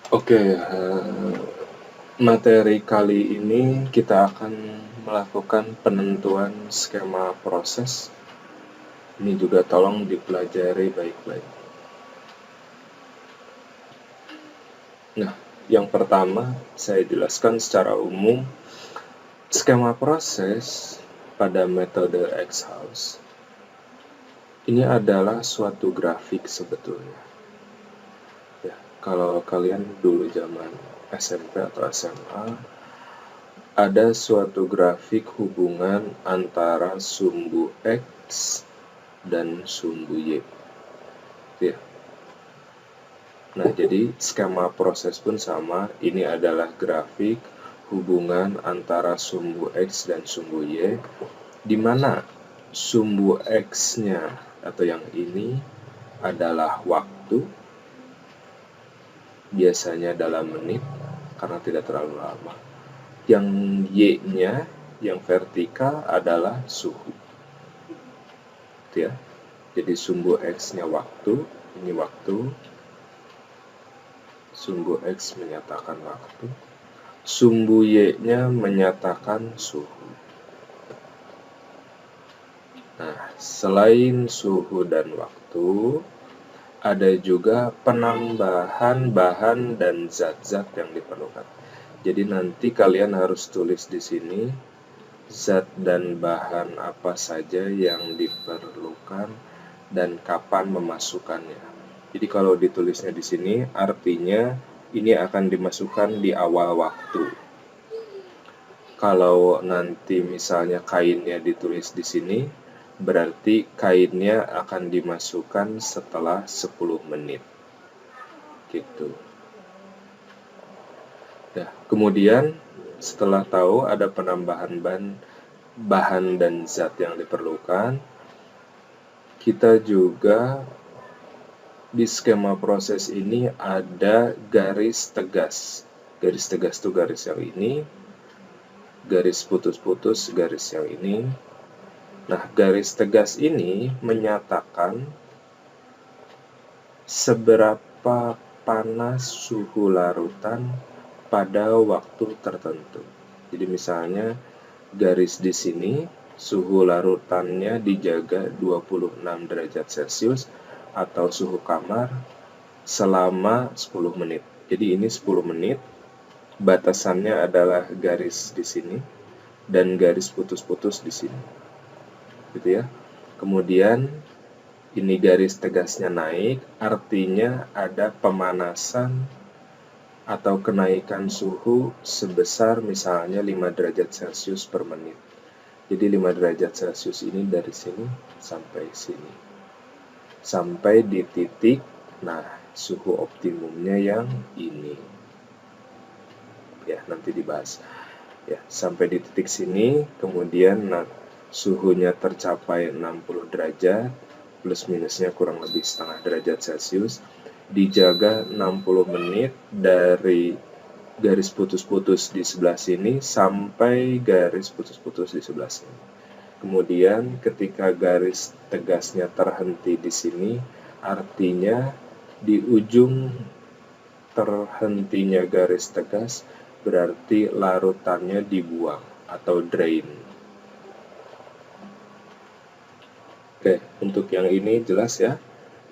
Oke, materi kali ini kita akan melakukan penentuan skema proses. Ini juga tolong dipelajari baik-baik. Nah, yang pertama saya jelaskan secara umum, skema proses pada metode X-House ini adalah suatu grafik sebetulnya. Ya, kalau kalian dulu zaman SMP atau SMA, ada suatu grafik hubungan antara sumbu X dan sumbu Y. Ya. Nah, jadi skema proses pun sama. Ini adalah grafik hubungan antara sumbu X dan sumbu Y, di mana sumbu X-nya atau yang ini adalah waktu, biasanya dalam menit, karena tidak terlalu lama. Yang Y-nya, yang vertikal adalah suhu. Ya. Jadi sumbu X-nya waktu, ini waktu. Sumbu X menyatakan waktu. Sumbu Y-nya menyatakan suhu. Nah, selain suhu dan waktu, ada juga penambahan bahan dan zat-zat yang diperlukan. Jadi nanti kalian harus tulis di sini zat dan bahan apa saja yang diperlukan dan kapan memasukkannya. Jadi kalau ditulisnya di sini, artinya ini akan dimasukkan di awal waktu. Kalau nanti misalnya kainnya ditulis di sini, berarti kainnya akan dimasukkan setelah 10 menit. Gitu. Nah, kemudian setelah tahu ada penambahan bahan dan zat yang diperlukan, kita juga di skema proses ini ada garis tegas. Garis tegas itu garis yang ini, garis putus-putus garis yang ini. Nah, garis tegas ini menyatakan seberapa panas suhu larutan pada waktu tertentu. Jadi misalnya garis di sini suhu larutannya dijaga 26 derajat Celcius atau suhu kamar selama 10 menit. Jadi ini 10 menit, batasannya adalah garis di sini dan garis putus-putus di sini. Gitu ya. Kemudian ini garis tegasnya naik, artinya ada pemanasan atau kenaikan suhu sebesar misalnya 5 derajat Celcius per menit. Jadi 5 derajat Celcius ini dari sini sampai sini. Sampai di titik, nah suhu optimumnya yang ini. Ya, nanti dibahas. Ya, sampai di titik sini, kemudian suhunya tercapai 60 derajat, plus minusnya kurang lebih setengah derajat Celcius, dijaga 60 menit dari garis putus-putus di sebelah sini sampai garis putus-putus di sebelah sini. Kemudian ketika garis tegasnya terhenti di sini, artinya di ujung terhentinya garis tegas berarti larutannya dibuang atau drain. Oke, untuk yang ini jelas ya.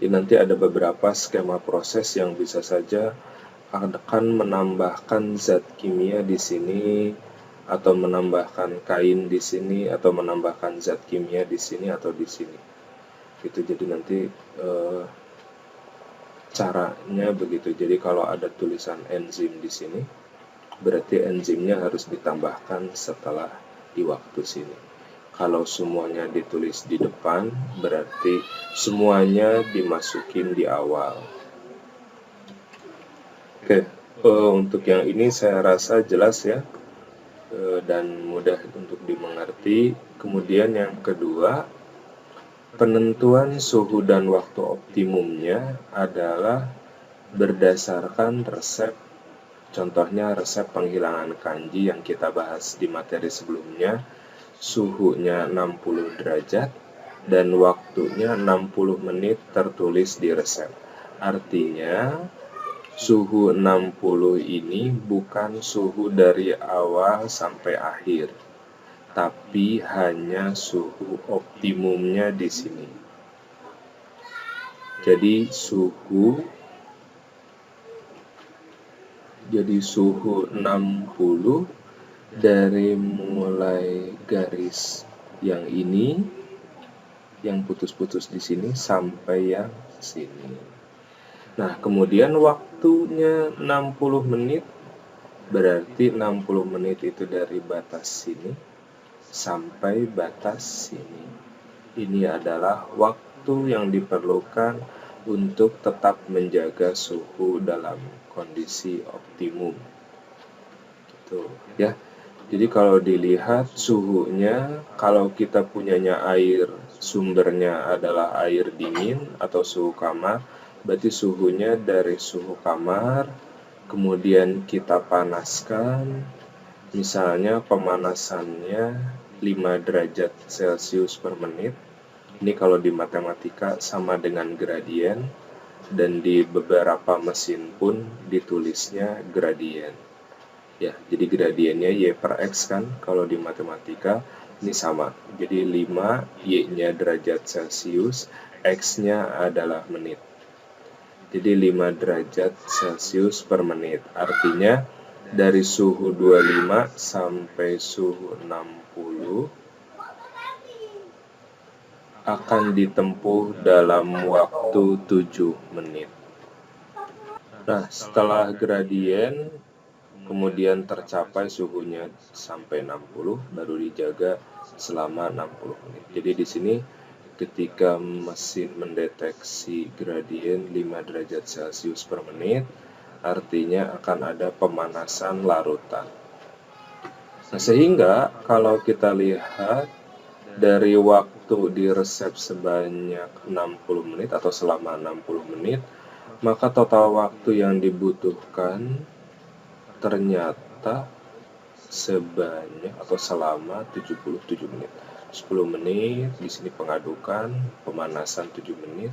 Ini nanti ada beberapa skema proses yang bisa saja akan menambahkan zat kimia di sini, atau menambahkan kain di sini, atau menambahkan zat kimia di sini atau di sini. Itu jadi nanti caranya begitu. Jadi kalau ada tulisan enzim di sini, berarti enzimnya harus ditambahkan setelah di waktu sini. Kalau semuanya ditulis di depan, berarti semuanya dimasukin di awal. Oke, untuk yang ini saya rasa jelas ya, dan mudah untuk dimengerti. Kemudian yang kedua, penentuan suhu dan waktu optimumnya adalah berdasarkan resep. Contohnya resep penghilangan kanji yang kita bahas di materi sebelumnya. Suhunya 60 derajat dan waktunya 60 menit tertulis di resep. Artinya suhu 60 ini bukan suhu dari awal sampai akhir, tapi hanya suhu optimumnya di sini. Jadi suhu 60 dari mulai garis yang ini, yang putus-putus di sini sampai yang sini. Nah, kemudian waktunya 60 menit, berarti 60 menit itu dari batas sini sampai batas sini. Ini adalah waktu yang diperlukan untuk tetap menjaga suhu dalam kondisi optimum. Gitu, ya. Jadi kalau dilihat suhunya, kalau kita punyanya air, sumbernya adalah air dingin atau suhu kamar, berarti suhunya dari suhu kamar, kemudian kita panaskan, misalnya pemanasannya 5 derajat Celcius per menit. Ini kalau di matematika sama dengan gradien, dan di beberapa mesin pun ditulisnya gradien. Ya, jadi gradiennya Y per X kan, kalau di matematika ini sama. Jadi 5, Y-nya derajat Celcius, X-nya adalah menit. Jadi 5 derajat Celcius per menit. Artinya dari suhu 25 sampai suhu 60 akan ditempuh dalam waktu 7 menit. Nah, setelah gradien kemudian tercapai suhunya sampai 60, baru dijaga selama 60 menit. Jadi di sini ketika mesin mendeteksi gradien 5 derajat Celcius per menit, artinya akan ada pemanasan larutan. Nah, sehingga kalau kita lihat dari waktu diresep sebanyak 60 menit atau selama 60 menit, maka total waktu yang dibutuhkan ternyata sebanyak atau selama 77 menit. 10 menit, di sini pengadukan, pemanasan 7 menit,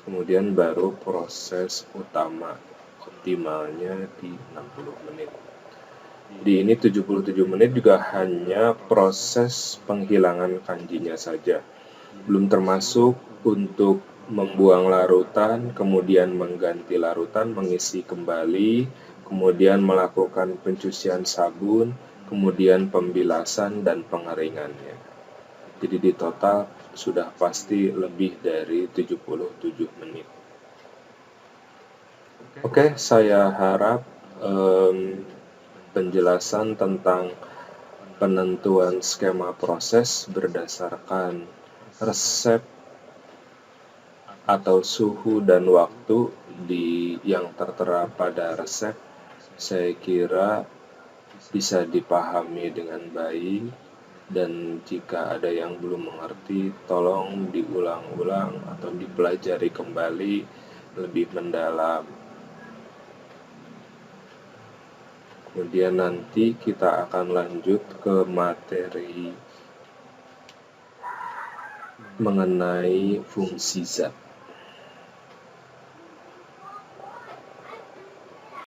kemudian baru proses utama optimalnya di 60 menit. Di ini 77 menit juga hanya proses penghilangan kanjinya saja. Belum termasuk untuk membuang larutan, kemudian mengganti larutan, mengisi kembali, kemudian melakukan pencucian sabun, kemudian pembilasan dan pengeringannya. Jadi di total sudah pasti lebih dari 77 menit. Oke, saya harap penjelasan tentang penentuan skema proses berdasarkan resep atau suhu dan waktu yang tertera pada resep, saya kira bisa dipahami dengan baik, dan jika ada yang belum mengerti, tolong diulang-ulang atau dipelajari kembali lebih mendalam. Kemudian nanti kita akan lanjut ke materi mengenai fungsi zat.